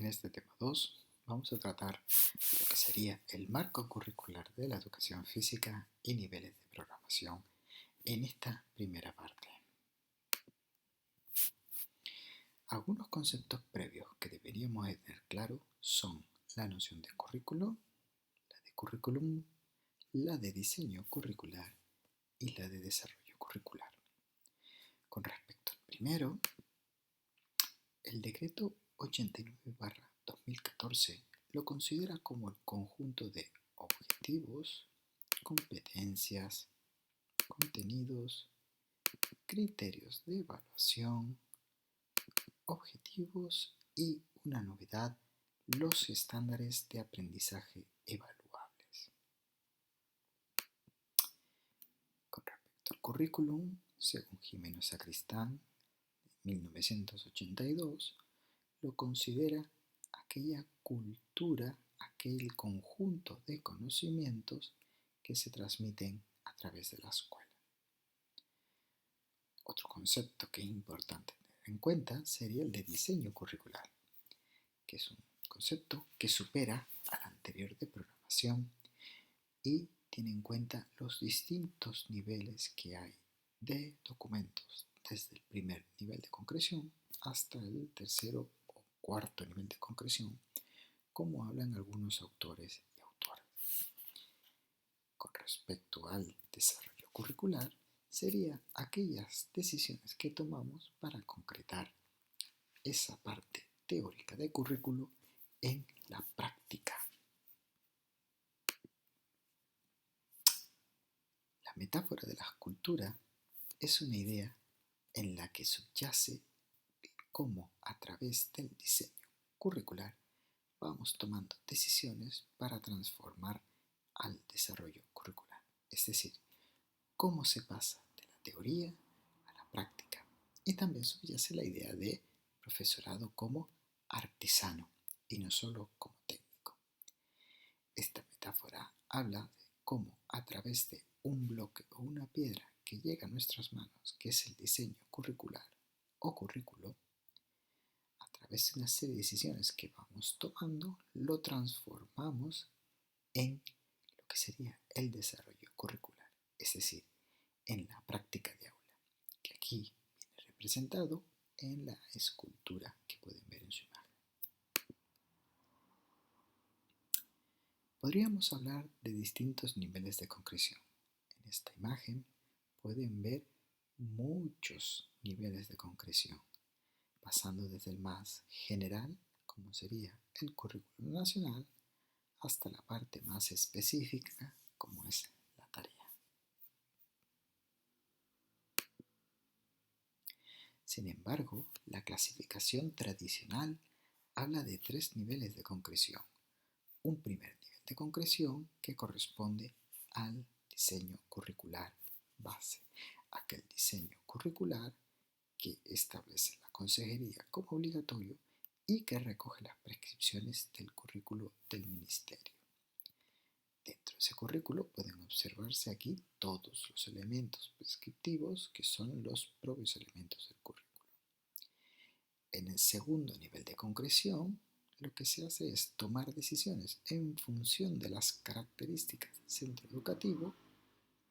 En este tema 2 vamos a tratar lo que sería el marco curricular de la educación física y niveles de programación en esta primera parte. Algunos conceptos previos que deberíamos tener claro son la noción de currículo, la de currículum, la de diseño curricular y la de desarrollo curricular. Con respecto al primero, el decreto 89/2014 lo considera como el conjunto de objetivos, competencias, contenidos, criterios de evaluación, objetivos y, una novedad, los estándares de aprendizaje evaluables. Con respecto al currículum, según Jimeno Sacristán, de 1982, lo considera aquella cultura, aquel conjunto de conocimientos que se transmiten a través de la escuela. Otro concepto que es importante tener en cuenta sería el de diseño curricular, que es un concepto que supera al anterior de programación y tiene en cuenta los distintos niveles que hay de documentos, desde el primer nivel de concreción hasta el tercero o cuarto nivel de concreción, como hablan algunos autores y autoras. Con respecto al desarrollo curricular, serían aquellas decisiones que tomamos para concretar esa parte teórica de currículo en la práctica. La metáfora de la escultura es una idea en la que subyace cómo a través del diseño curricular vamos tomando decisiones para transformar al desarrollo curricular. Es decir, cómo se pasa de la teoría a la práctica. Y también subyace la idea de profesorado como artesano y no solo como técnico. Esta metáfora habla de cómo a través de un bloque o una piedra que llega a nuestras manos, que es el diseño curricular o currículo, a través de una serie de decisiones que vamos tomando, lo transformamos en lo que sería el desarrollo curricular, es decir, en la práctica de aula, que aquí viene representado en la escultura que pueden ver en su imagen. Podríamos hablar de distintos niveles de concreción. En esta imagen pueden ver muchos niveles de concreción, pasando desde el más general, como sería el currículum nacional, hasta la parte más específica, como es la tarea. Sin embargo, la clasificación tradicional habla de 3 niveles de concreción. Un primer nivel de concreción que corresponde al diseño curricular base, aquel diseño curricular que establece la consejería como obligatorio y que recoge las prescripciones del currículo del ministerio. Dentro de ese currículo pueden observarse aquí todos los elementos prescriptivos que son los propios elementos del currículo. En el segundo nivel de concreción, lo que se hace es tomar decisiones en función de las características del centro educativo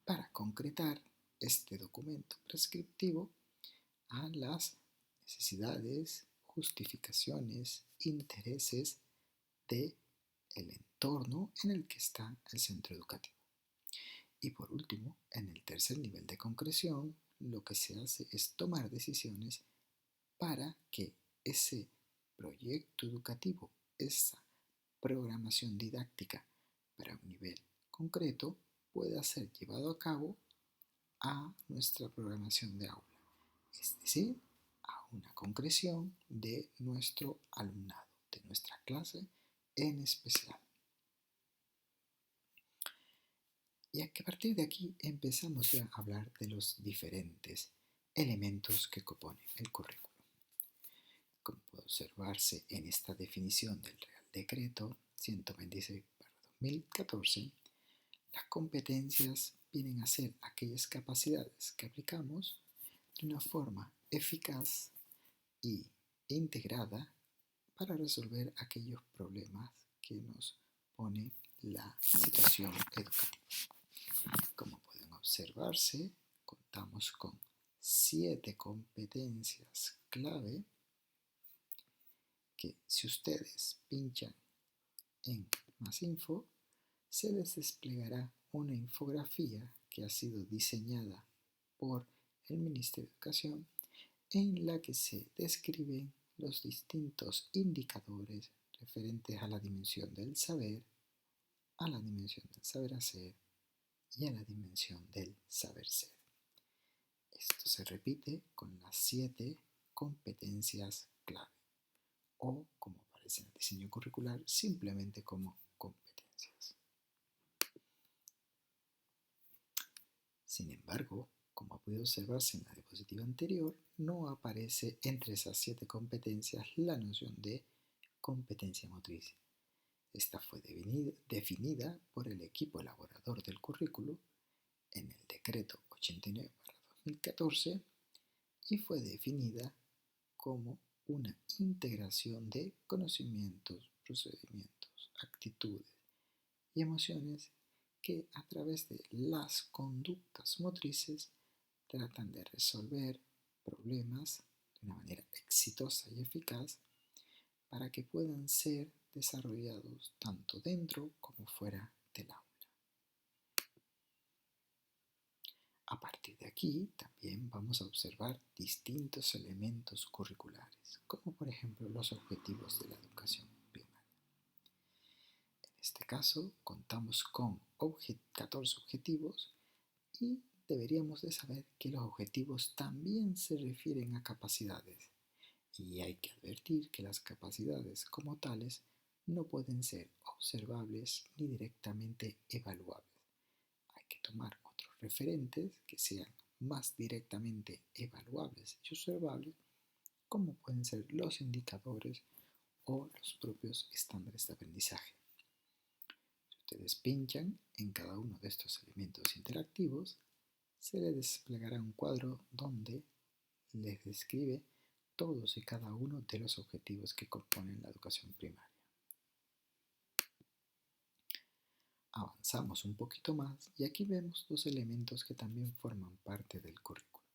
para concretar este documento prescriptivo a las necesidades, justificaciones, intereses del entorno en el que está el centro educativo. Y por último, en el tercer nivel de concreción, lo que se hace es tomar decisiones para que ese proyecto educativo, esa programación didáctica para un nivel concreto, pueda ser llevado a cabo a nuestra programación de aula, es decir, a una concreción de nuestro alumnado, de nuestra clase en especial. Y a partir de aquí empezamos ya a hablar de los diferentes elementos que componen el currículo. Como puede observarse en esta definición del Real Decreto 126/2014, las competencias vienen a ser aquellas capacidades que aplicamos de una forma eficaz e integrada para resolver aquellos problemas que nos pone la situación educativa. Como pueden observarse, contamos con 7 competencias clave que si ustedes pinchan en Más Info, se les desplegará una infografía que ha sido diseñada por el Ministerio de Educación en la que se describen los distintos indicadores referentes a la dimensión del saber, a la dimensión del saber hacer y a la dimensión del saber ser. Esto se repite con las 7 competencias clave o, como aparece en el diseño curricular, simplemente como competencias. Sin embargo, como ha podido observarse en la diapositiva anterior, no aparece entre esas 7 competencias la noción de competencia motriz. Esta fue definida por el equipo elaborador del currículo en el decreto 89/2014 y fue definida como una integración de conocimientos, procedimientos, actitudes y emociones que a través de las conductas motrices tratan de resolver problemas de una manera exitosa y eficaz para que puedan ser desarrollados tanto dentro como fuera del aula. A partir de aquí también vamos a observar distintos elementos curriculares, como por ejemplo los objetivos de la educación primaria. En este caso contamos con 14 objetivos y deberíamos de saber que los objetivos también se refieren a capacidades y hay que advertir que las capacidades como tales no pueden ser observables ni directamente evaluables. Hay que tomar otros referentes que sean más directamente evaluables y observables, como pueden ser los indicadores o los propios estándares de aprendizaje. Si ustedes pinchan en cada uno de estos elementos interactivos, se les desplegará un cuadro donde les describe todos y cada uno de los objetivos que componen la educación primaria. Avanzamos un poquito más y aquí vemos 2 elementos que también forman parte del currículo.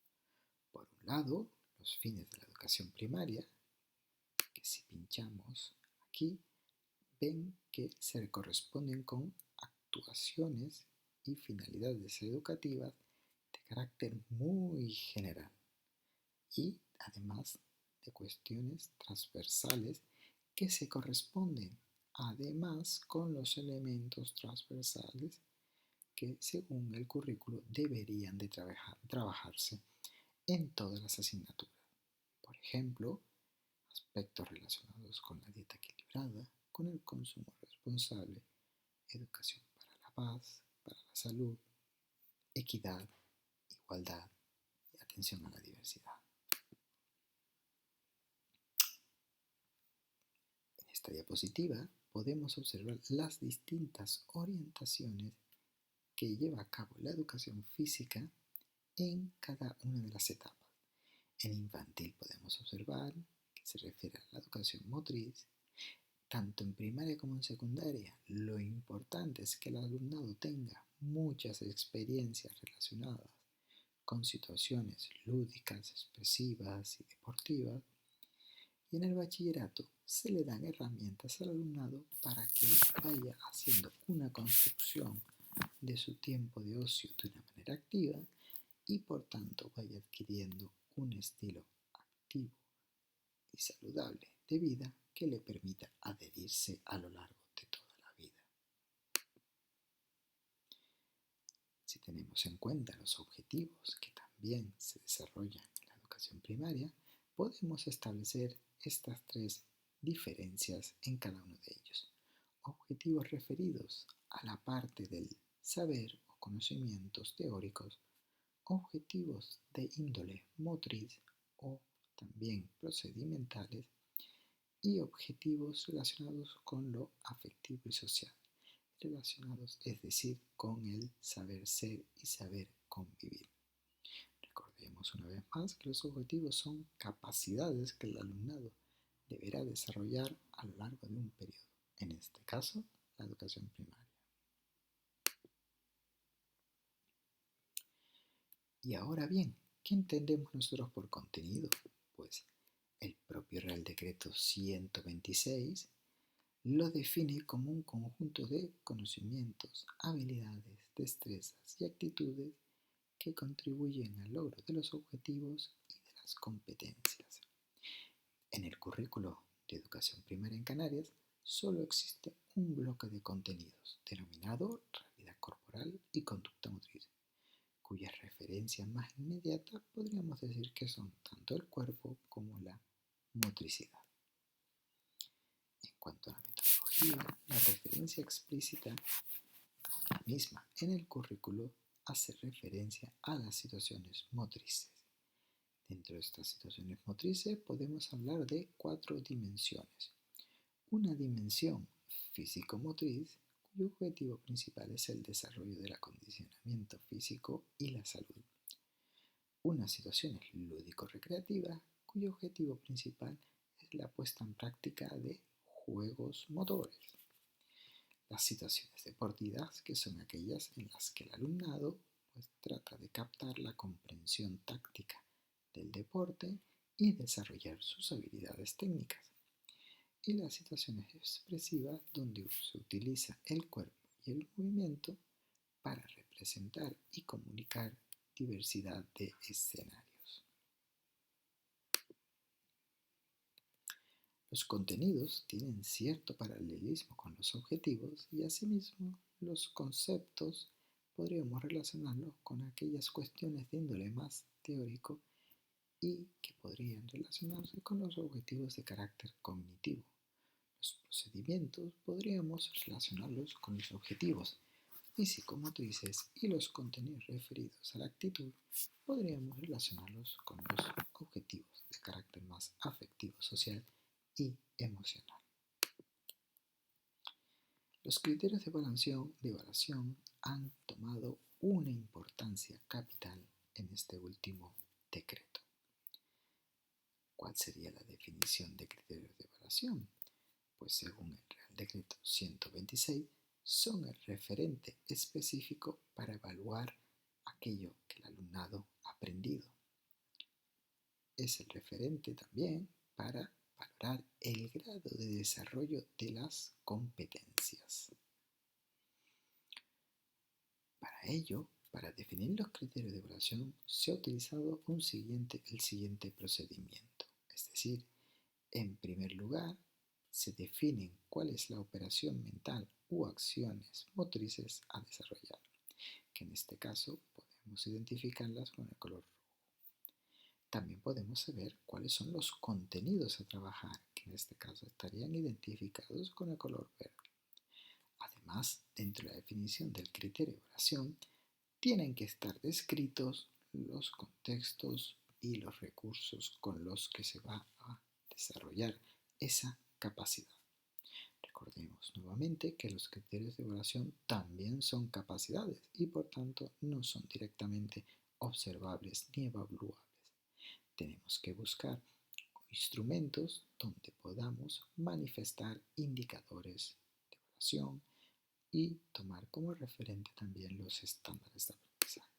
Por un lado, los fines de la educación primaria, que si pinchamos aquí, ven que se corresponden con actuaciones y finalidades educativas de carácter muy general y además de cuestiones transversales que se corresponden además con los elementos transversales que según el currículo deberían de trabajarse en todas las asignaturas. Por ejemplo, aspectos relacionados con la dieta equilibrada, con el consumo responsable, educación para la paz, para la salud, equidad, igualdad y atención a la diversidad. En esta diapositiva podemos observar las distintas orientaciones que lleva a cabo la educación física en cada una de las etapas. En infantil podemos observar que se refiere a la educación motriz. Tanto en primaria como en secundaria, lo importante es que el alumnado tenga muchas experiencias relacionadas con situaciones lúdicas, expresivas y deportivas. Y en el bachillerato se le dan herramientas al alumnado para que vaya haciendo una construcción de su tiempo de ocio de una manera activa y por tanto vaya adquiriendo un estilo activo y saludable de vida que le permita adherirse a lo largo de toda la vida. Si tenemos en cuenta los objetivos que también se desarrollan en la educación primaria, podemos establecer estas 3 diferencias en cada uno de ellos. Objetivos referidos a la parte del saber o conocimientos teóricos, objetivos de índole motriz o también procedimentales y objetivos relacionados con lo afectivo y social, relacionados es decir con el saber ser y saber convivir. Recordemos una vez más que los objetivos son capacidades que el alumnado deberá desarrollar a lo largo de un periodo, en este caso, la educación primaria. Y ahora bien, ¿qué entendemos nosotros por contenido? Pues el propio Real Decreto 126 lo define como un conjunto de conocimientos, habilidades, destrezas y actitudes que contribuyen al logro de los objetivos y de las competencias. En el currículo de educación primaria en Canarias solo existe un bloque de contenidos denominado realidad corporal y conducta motriz, cuyas referencias más inmediatas podríamos decir que son tanto el cuerpo como la motricidad. En cuanto a la metodología, la referencia explícita a la misma en el currículo hace referencia a las situaciones motrices. Dentro de estas situaciones motrices podemos hablar de 4 dimensiones. Una dimensión físico-motriz, cuyo objetivo principal es el desarrollo del acondicionamiento físico y la salud. Unas situaciones lúdico-recreativas, cuyo objetivo principal es la puesta en práctica de juegos motores. Las situaciones deportivas, que son aquellas en las que el alumnado trata de captar la comprensión táctica del deporte y desarrollar sus habilidades técnicas. Y las situaciones expresivas, donde se utiliza el cuerpo y el movimiento para representar y comunicar diversidad de escenarios. Los contenidos tienen cierto paralelismo con los objetivos y asimismo los conceptos podríamos relacionarlos con aquellas cuestiones de índole más teórico y que podrían relacionarse con los objetivos de carácter cognitivo. Los procedimientos podríamos relacionarlos con los objetivos físico-motrices y los contenidos referidos a la actitud podríamos relacionarlos con los objetivos de carácter más afectivo, social y emocional. Los criterios de evaluación han tomado una importancia capital en este último decreto. ¿Cuál sería la definición de criterios de evaluación? Pues según el Real Decreto 126, son el referente específico para evaluar aquello que el alumnado ha aprendido. Es el referente también para valorar el grado de desarrollo de las competencias. Para ello, para definir los criterios de evaluación, se ha utilizado el siguiente procedimiento. Es decir, en primer lugar, se definen cuál es la operación mental u acciones motrices a desarrollar, que en este caso podemos identificarlas con el color rojo. También podemos saber cuáles son los contenidos a trabajar, que en este caso estarían identificados con el color verde. Además, dentro de la definición del criterio de evaluación, tienen que estar descritos los contextos y los recursos con los que se va a desarrollar esa capacidad. Recordemos nuevamente que los criterios de evaluación también son capacidades y por tanto no son directamente observables ni evaluables. Tenemos que buscar instrumentos donde podamos manifestar indicadores de evaluación y tomar como referente también los estándares de aprendizaje.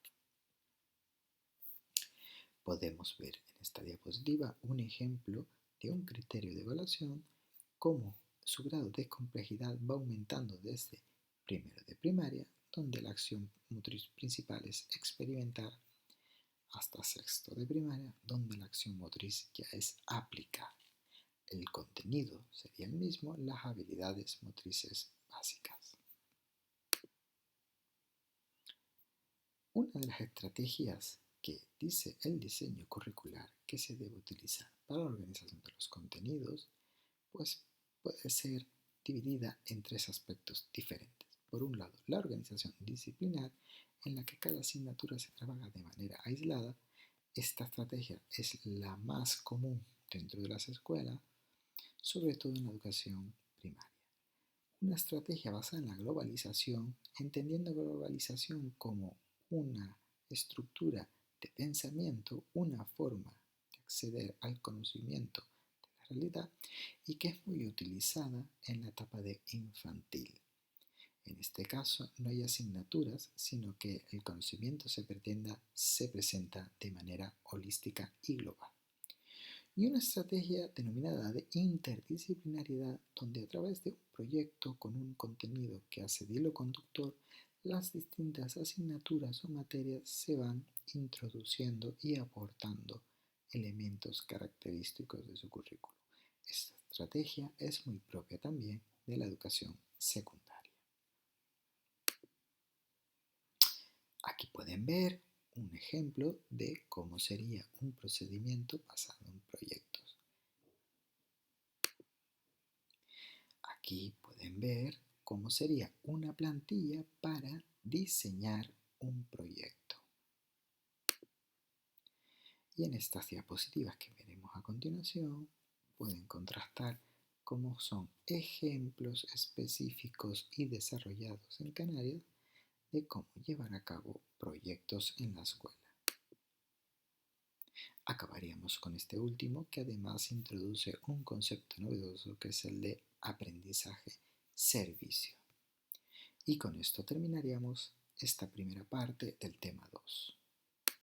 Podemos ver en esta diapositiva un ejemplo de un criterio de evaluación, cómo su grado de complejidad va aumentando desde primero de primaria, donde la acción motriz principal es experimentar, hasta sexto de primaria, donde la acción motriz ya es aplicar. El contenido sería el mismo, las habilidades motrices básicas. Una de las estrategias que dice el diseño curricular que se debe utilizar para la organización de los contenidos, pues puede ser dividida en 3 aspectos diferentes. Por un lado, la organización disciplinar, en la que cada asignatura se trabaja de manera aislada. Esta estrategia es la más común dentro de las escuelas, sobre todo en la educación primaria. Una estrategia basada en la globalización, entendiendo globalización como una estructura de pensamiento, una forma de acceder al conocimiento de realidad y que es muy utilizada en la etapa de infantil. En este caso no hay asignaturas, sino que el conocimiento se presenta de manera holística y global. Y una estrategia denominada de interdisciplinariedad, donde a través de un proyecto con un contenido que hace de hilo conductor, las distintas asignaturas o materias se van introduciendo y aportando elementos característicos de su currículo. Esta estrategia es muy propia también de la educación secundaria. Aquí pueden ver un ejemplo de cómo sería un procedimiento basado en proyectos. Aquí pueden ver cómo sería una plantilla para diseñar un proyecto. Y en estas diapositivas que veremos a continuación, pueden contrastar cómo son ejemplos específicos y desarrollados en Canarias de cómo llevar a cabo proyectos en la escuela. Acabaríamos con este último, que además introduce un concepto novedoso que es el de aprendizaje-servicio. Y con esto terminaríamos esta primera parte del tema 2.